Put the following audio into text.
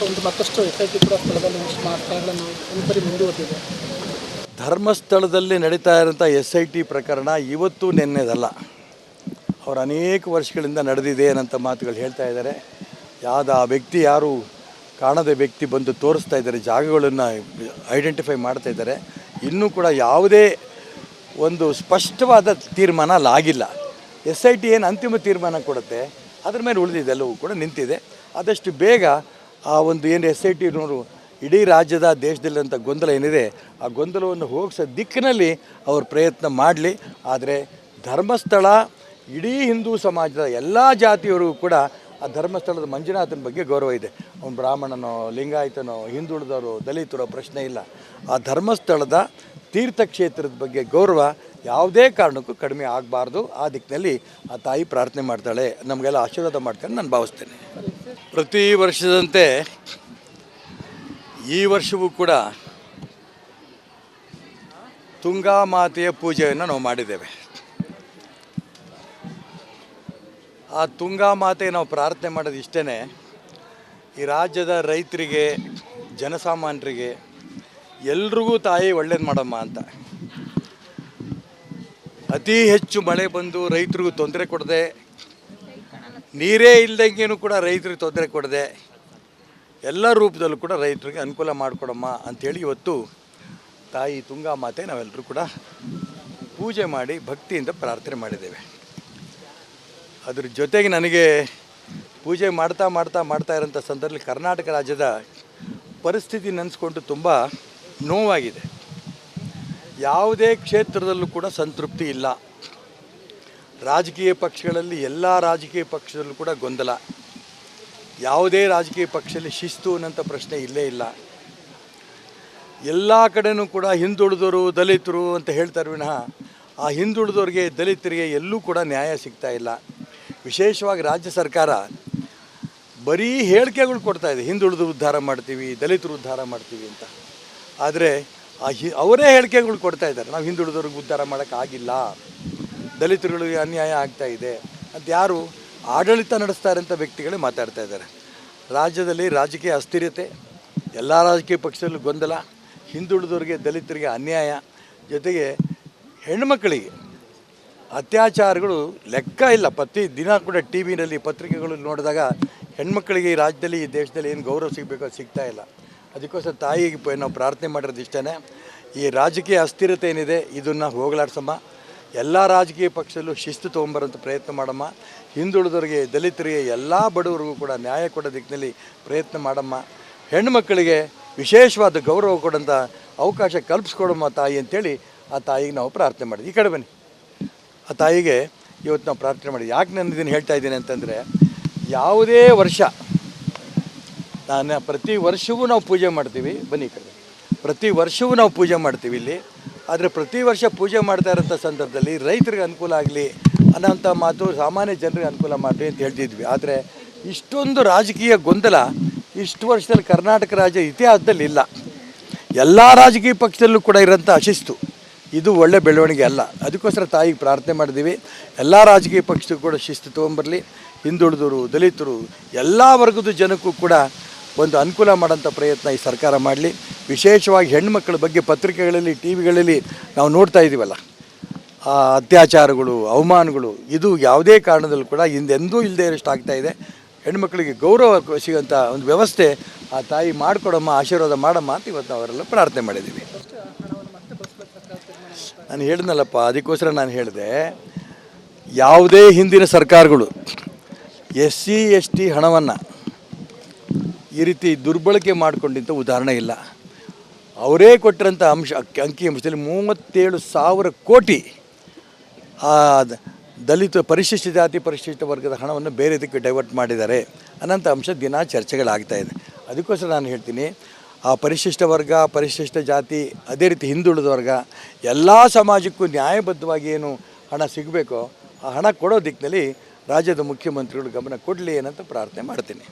ಒಂದು ಮತ್ತಷ್ಟು SIT ಕೂಡ ಸ್ಥಳದಲ್ಲಿ ಸ್ಥಳಗಳನ್ನು ಇಬ್ಬರಿ ಮುಂದುವರೆದಿದೆ. ಧರ್ಮಸ್ಥಳದಲ್ಲಿ ನಡೀತಾ ಇರೋಂಥ SIT ಪ್ರಕರಣ ಇವತ್ತು ನೆನ್ನೆದಲ್ಲ. ಅವರು ಅನೇಕ ವರ್ಷಗಳಿಂದ ನಡೆದಿದೆ ಅನ್ನೋಂಥ ಮಾತುಗಳು ಹೇಳ್ತಾ ಇದ್ದಾರೆ. ಆ ವ್ಯಕ್ತಿ ಯಾರು ಕಾಣದ ವ್ಯಕ್ತಿ ಬಂದು ತೋರಿಸ್ತಾ ಇದ್ದಾರೆ, ಜಾಗಗಳನ್ನು ಐಡೆಂಟಿಫೈ ಮಾಡ್ತಾ ಇದ್ದಾರೆ. ಇನ್ನೂ ಕೂಡ ಯಾವುದೇ ಒಂದು ಸ್ಪಷ್ಟವಾದ ತೀರ್ಮಾನ ಆಗಿಲ್ಲ. SIT ಏನು ಅಂತಿಮ ತೀರ್ಮಾನ ಕೊಡುತ್ತೆ, ಅದ್ರ ಮೇಲೆ ಉಳಿದಿದೆ, ಎಲ್ಲವೂ ಕೂಡ ನಿಂತಿದೆ. ಆದಷ್ಟು ಬೇಗ ಆ ಒಂದು ಏನು SIT ಇಡೀ ರಾಜ್ಯದ ದೇಶದಲ್ಲಂಥ ಗೊಂದಲ ಏನಿದೆ ಆ ಗೊಂದಲವನ್ನು ಹೋಗಿಸೋ ದಿಕ್ಕಿನಲ್ಲಿ ಅವರು ಪ್ರಯತ್ನ ಮಾಡಲಿ. ಆದರೆ ಧರ್ಮಸ್ಥಳ ಇಡೀ ಹಿಂದೂ ಸಮಾಜದ ಎಲ್ಲ ಜಾತಿಯವರಿಗೂ ಕೂಡ ಆ ಧರ್ಮಸ್ಥಳದ ಮಂಜುನಾಥನ ಬಗ್ಗೆ ಗೌರವ ಇದೆ. ಅವನು ಬ್ರಾಹ್ಮಣನೋ, ಲಿಂಗಾಯತನೋ, ಹಿಂದುಳಿದವರು, ದಲಿತರೋ ಪ್ರಶ್ನೆ ಇಲ್ಲ. ಆ ಧರ್ಮಸ್ಥಳದ ತೀರ್ಥಕ್ಷೇತ್ರದ ಬಗ್ಗೆ ಗೌರವ ಯಾವುದೇ ಕಾರಣಕ್ಕೂ ಕಡಿಮೆ ಆಗಬಾರ್ದು. ಆ ದಿಕ್ಕಿನಲ್ಲಿ ಆ ತಾಯಿ ಪ್ರಾರ್ಥನೆ ಮಾಡ್ತಾಳೆ, ನಮಗೆಲ್ಲ ಆಶೀರ್ವಾದ ಮಾಡ್ತಾನೆ ನಾನು ಭಾವಿಸ್ತೇನೆ. ಪ್ರತಿ ವರ್ಷದಂತೆ ಈ ವರ್ಷವೂ ಕೂಡ ತುಂಗಾ ಮಾತೆಯ ಪೂಜೆಯನ್ನು ನಾವು ಮಾಡಿದ್ದೇವೆ. ಆ ತುಂಗಾ ಮಾತೆ ನಾವು ಪ್ರಾರ್ಥನೆ ಮಾಡೋದು ಇಷ್ಟೇ, ಈ ರಾಜ್ಯದ ರೈತರಿಗೆ, ಜನಸಾಮಾನ್ಯರಿಗೆ ಎಲ್ರಿಗೂ ತಾಯಿ ಒಳ್ಳೇದು ಮಾಡಮ್ಮ ಅಂತ. ಅತಿ ಹೆಚ್ಚು ಮಳೆ ಬಂದು ರೈತರಿಗೂ ತೊಂದರೆ ಕೊಡದೆ, ನೀರೇ ಇಲ್ದಂಗೆನೂ ಕೂಡ ರೈತರಿಗೆ ತೊಂದರೆ ಕೊಡದೆ, ಎಲ್ಲ ರೂಪದಲ್ಲೂ ಕೂಡ ರೈತರಿಗೆ ಅನುಕೂಲ ಮಾಡಿಕೊಡಮ್ಮ ಅಂಥೇಳಿ ಇವತ್ತು ತಾಯಿ ತುಂಗಾ ಮಾತೆ ನಾವೆಲ್ಲರೂ ಕೂಡ ಪೂಜೆ ಮಾಡಿ ಭಕ್ತಿಯಿಂದ ಪ್ರಾರ್ಥನೆ ಮಾಡಿದ್ದೇವೆ. ಅದ್ರ ಜೊತೆಗೆ ನನಗೆ ಪೂಜೆ ಮಾಡ್ತಾ ಇರೋಂಥ ಸಂದರ್ಭದಲ್ಲಿ ಕರ್ನಾಟಕ ರಾಜ್ಯದ ಪರಿಸ್ಥಿತಿ ನೆನೆಸ್ಕೊಂಡು ತುಂಬ ನೋವಾಗಿದೆ. ಯಾವುದೇ ಕ್ಷೇತ್ರದಲ್ಲೂ ಕೂಡ ಸಂತೃಪ್ತಿ ಇಲ್ಲ. ರಾಜಕೀಯ ಪಕ್ಷಗಳಲ್ಲಿ ಎಲ್ಲ ರಾಜಕೀಯ ಪಕ್ಷದಲ್ಲೂ ಕೂಡ ಗೊಂದಲ. ಯಾವುದೇ ರಾಜಕೀಯ ಪಕ್ಷದಲ್ಲಿ ಶಿಸ್ತು ಅನ್ನೋಂಥ ಪ್ರಶ್ನೆ ಇಲ್ಲೇ ಇಲ್ಲ. ಎಲ್ಲ ಕಡೆಯೂ ಕೂಡ ಹಿಂದುಳಿದವರು, ದಲಿತರು ಅಂತ ಹೇಳ್ತಾರೆ ವಿನಃ ಆ ಹಿಂದುಳಿದವ್ರಿಗೆ, ದಲಿತರಿಗೆ ಎಲ್ಲೂ ಕೂಡ ನ್ಯಾಯ ಸಿಗ್ತಾ ಇಲ್ಲ. ವಿಶೇಷವಾಗಿ ರಾಜ್ಯ ಸರ್ಕಾರ ಬರೀ ಹೇಳಿಕೆಗಳು ಕೊಡ್ತಾ ಇದೆ, ಹಿಂದುಳಿದು ಉದ್ಧಾರ ಮಾಡ್ತೀವಿ, ದಲಿತರು ಉದ್ಧಾರ ಮಾಡ್ತೀವಿ ಅಂತ. ಆದರೆ ಅವರೇ ಹೇಳಿಕೆಗಳು ಕೊಡ್ತಾ ಇದ್ದಾರೆ, ನಾವು ಹಿಂದುಳಿದವ್ರಿಗೆ ಉದ್ಧಾರ ಮಾಡೋಕ್ಕಾಗಿಲ್ಲ, ದಲಿತರುಗಳಿಗೆ ಅನ್ಯಾಯ ಆಗ್ತಾ ಇದೆ ಅಂತ ಯಾರು ಆಡಳಿತ ನಡೆಸ್ತಾ ಇರೋಂಥ ವ್ಯಕ್ತಿಗಳೇ ಮಾತಾಡ್ತಾ ಇದ್ದಾರೆ. ರಾಜ್ಯದಲ್ಲಿ ರಾಜಕೀಯ ಅಸ್ಥಿರತೆ, ಎಲ್ಲ ರಾಜಕೀಯ ಪಕ್ಷದಲ್ಲೂ ಗೊಂದಲ, ಹಿಂದುಳಿದವ್ರಿಗೆ, ದಲಿತರಿಗೆ ಅನ್ಯಾಯ, ಜೊತೆಗೆ ಹೆಣ್ಮಕ್ಕಳಿಗೆ ಅತ್ಯಾಚಾರಗಳು ಲೆಕ್ಕ ಇಲ್ಲ. ಪ್ರತಿ ದಿನ ಕೂಡ ಟಿ ವಿನಲ್ಲಿ, ಪತ್ರಿಕೆಗಳು ನೋಡಿದಾಗ ಹೆಣ್ಮಕ್ಕಳಿಗೆ ಈ ರಾಜ್ಯದಲ್ಲಿ, ಈ ದೇಶದಲ್ಲಿ ಏನು ಗೌರವ ಸಿಗಬೇಕೋ ಅದು ಸಿಗ್ತಾ ಇಲ್ಲ. ಅದಕ್ಕೋಸ್ಕರ ತಾಯಿಗೆ ನಾವು ಪ್ರಾರ್ಥನೆ ಮಾಡಿರೋದು ಇಷ್ಟೇ, ಈ ರಾಜಕೀಯ ಅಸ್ಥಿರತೆ ಏನಿದೆ ಇದನ್ನು ಹೋಗಲಾಡ್ಸಮ್ಮ. ಎಲ್ಲ ರಾಜಕೀಯ ಪಕ್ಷದಲ್ಲೂ ಶಿಸ್ತು ತೊಗೊಂಬರೋಂಥ ಪ್ರಯತ್ನ ಮಾಡಮ್ಮ. ಹಿಂದುಳಿದವರಿಗೆ, ದಲಿತರಿಗೆ, ಎಲ್ಲ ಬಡವರಿಗೂ ಕೂಡ ನ್ಯಾಯ ಕೊಡೋ ದಿಕ್ಕಿನಲ್ಲಿ ಪ್ರಯತ್ನ ಮಾಡಮ್ಮ. ಹೆಣ್ಣುಮಕ್ಕಳಿಗೆ ವಿಶೇಷವಾದ ಗೌರವ ಕೊಡೋಂಥ ಅವಕಾಶ ಕಲ್ಪಿಸ್ಕೊಡಮ್ಮ ತಾಯಿ ಅಂತೇಳಿ ಆ ತಾಯಿಗೆ ನಾವು ಪ್ರಾರ್ಥನೆ ಮಾಡಿದ್ವಿ. ಈ ಕಡೆ ಬನ್ನಿ. ಆ ತಾಯಿಗೆ ಇವತ್ತು ನಾವು ಪ್ರಾರ್ಥನೆ ಮಾಡಿದ್ವಿ. ಯಾಕೆ ನಾನು ಇದನ್ನು ಹೇಳ್ತಾ ಇದ್ದೀನಿ ಅಂತಂದರೆ, ಯಾವುದೇ ವರ್ಷ ಪ್ರತಿ ವರ್ಷವೂ ನಾವು ಪೂಜೆ ಮಾಡ್ತೀವಿ. ಬನ್ನಿ ಈ ಕಡೆ. ಪ್ರತಿ ವರ್ಷವೂ ನಾವು ಪೂಜೆ ಮಾಡ್ತೀವಿ ಇಲ್ಲಿ. ಆದರೆ ಪ್ರತಿ ವರ್ಷ ಪೂಜೆ ಮಾಡ್ತಾ ಇರೋಂಥ ಸಂದರ್ಭದಲ್ಲಿ ರೈತರಿಗೆ ಅನುಕೂಲ ಆಗಲಿ ಅನ್ನೋಂಥ ಮಾತು, ಸಾಮಾನ್ಯ ಜನರಿಗೆ ಅನುಕೂಲ ಮಾಡಲಿ ಅಂತ ಹೇಳ್ತಿದ್ವಿ. ಆದರೆ ಇಷ್ಟೊಂದು ರಾಜಕೀಯ ಗೊಂದಲ ಇಷ್ಟು ವರ್ಷದಲ್ಲಿ ಕರ್ನಾಟಕ ರಾಜ್ಯ ಇತಿಹಾಸದಲ್ಲಿ ಇಲ್ಲ. ಎಲ್ಲ ರಾಜಕೀಯ ಪಕ್ಷದಲ್ಲೂ ಕೂಡ ಇರೋಂಥ ಅಶಿಸ್ತು, ಇದು ಒಳ್ಳೆ ಬೆಳವಣಿಗೆ ಅಲ್ಲ. ಅದಕ್ಕೋಸ್ಕರ ತಾಯಿಗೆ ಪ್ರಾರ್ಥನೆ ಮಾಡಿದ್ದೀವಿ, ಎಲ್ಲ ರಾಜಕೀಯ ಪಕ್ಷಕ್ಕೂ ಕೂಡ ಶಿಸ್ತು ತೊಗೊಂಬರಲಿ. ಹಿಂದುಳಿದವರು, ದಲಿತರು, ಎಲ್ಲ ವರ್ಗದ ಜನಕ್ಕೂ ಕೂಡ ಒಂದು ಅನುಕೂಲ ಮಾಡೋಂಥ ಪ್ರಯತ್ನ ಈ ಸರ್ಕಾರ ಮಾಡಲಿ. ವಿಶೇಷವಾಗಿ ಹೆಣ್ಣುಮಕ್ಕಳ ಬಗ್ಗೆ ಪತ್ರಿಕೆಗಳಲ್ಲಿ, ಟಿ ವಿಗಳಲ್ಲಿ ನಾವು ನೋಡ್ತಾ ಇದ್ದೀವಲ್ಲ, ಆ ಅತ್ಯಾಚಾರಗಳು, ಅವಮಾನಗಳು, ಇದು ಯಾವುದೇ ಕಾರಣದಲ್ಲೂ ಕೂಡ ಹಿಂದೆಂದೂ ಇಲ್ಲದೆ ಇರೋಷ್ಟು ಆಗ್ತಾಯಿದೆ. ಹೆಣ್ಮಕ್ಳಿಗೆ ಗೌರವ ಸಿಗೋಂಥ ಒಂದು ವ್ಯವಸ್ಥೆ ಆ ತಾಯಿ ಮಾಡಿಕೊಡಮ್ಮ, ಆಶೀರ್ವಾದ ಮಾಡಮ್ಮ ಅಂತ ಇವತ್ತು ಅವರೆಲ್ಲ ಪ್ರಾರ್ಥನೆ ಮಾಡಿದ್ದೀವಿ. ನಾನು ಹೇಳಿದ್ನಲ್ಲಪ್ಪ, ಅದಕ್ಕೋಸ್ಕರ ನಾನು ಹೇಳಿದೆ, ಯಾವುದೇ ಹಿಂದಿನ ಸರ್ಕಾರಗಳು SC ST ಹಣವನ್ನು ಈ ರೀತಿ ದುರ್ಬಳಕೆ ಮಾಡಿಕೊಂಡಿಂಥ ಉದಾಹರಣೆ ಇಲ್ಲ. ಅವರೇ ಕೊಟ್ಟಿರೋಂಥ ಅಂಕಿಅಂಶದಲ್ಲಿ 37,000 ಕೋಟಿ ಆ ದಲಿತ, ಪರಿಶಿಷ್ಟ ಜಾತಿ, ಪರಿಶಿಷ್ಟ ವರ್ಗದ ಹಣವನ್ನು ಬೇರೆ ಇದಕ್ಕೆ ಡೈವರ್ಟ್ ಮಾಡಿದ್ದಾರೆ ಅನ್ನೋಂಥ ಅಂಶ ದಿನ ಚರ್ಚೆಗಳಾಗ್ತಾಯಿದೆ. ಅದಕ್ಕೋಸ್ಕರ ನಾನು ಹೇಳ್ತೀನಿ, ಆ ಪರಿಶಿಷ್ಟ ವರ್ಗ, ಪರಿಶಿಷ್ಟ ಜಾತಿ, ಅದೇ ರೀತಿ ಹಿಂದುಳಿದ ವರ್ಗ, ಎಲ್ಲ ಸಮಾಜಕ್ಕೂ ನ್ಯಾಯಬದ್ಧವಾಗಿ ಏನು ಹಣ ಸಿಗಬೇಕೋ ಆ ಹಣ ಕೊಡೋ ದಿಕ್ಕಿನಲ್ಲಿ ರಾಜ್ಯದ ಮುಖ್ಯಮಂತ್ರಿಗಳು ಗಮನ ಕೊಡಲಿ ಅನ್ನೋಂಥ ಪ್ರಾರ್ಥನೆ ಮಾಡ್ತೀನಿ.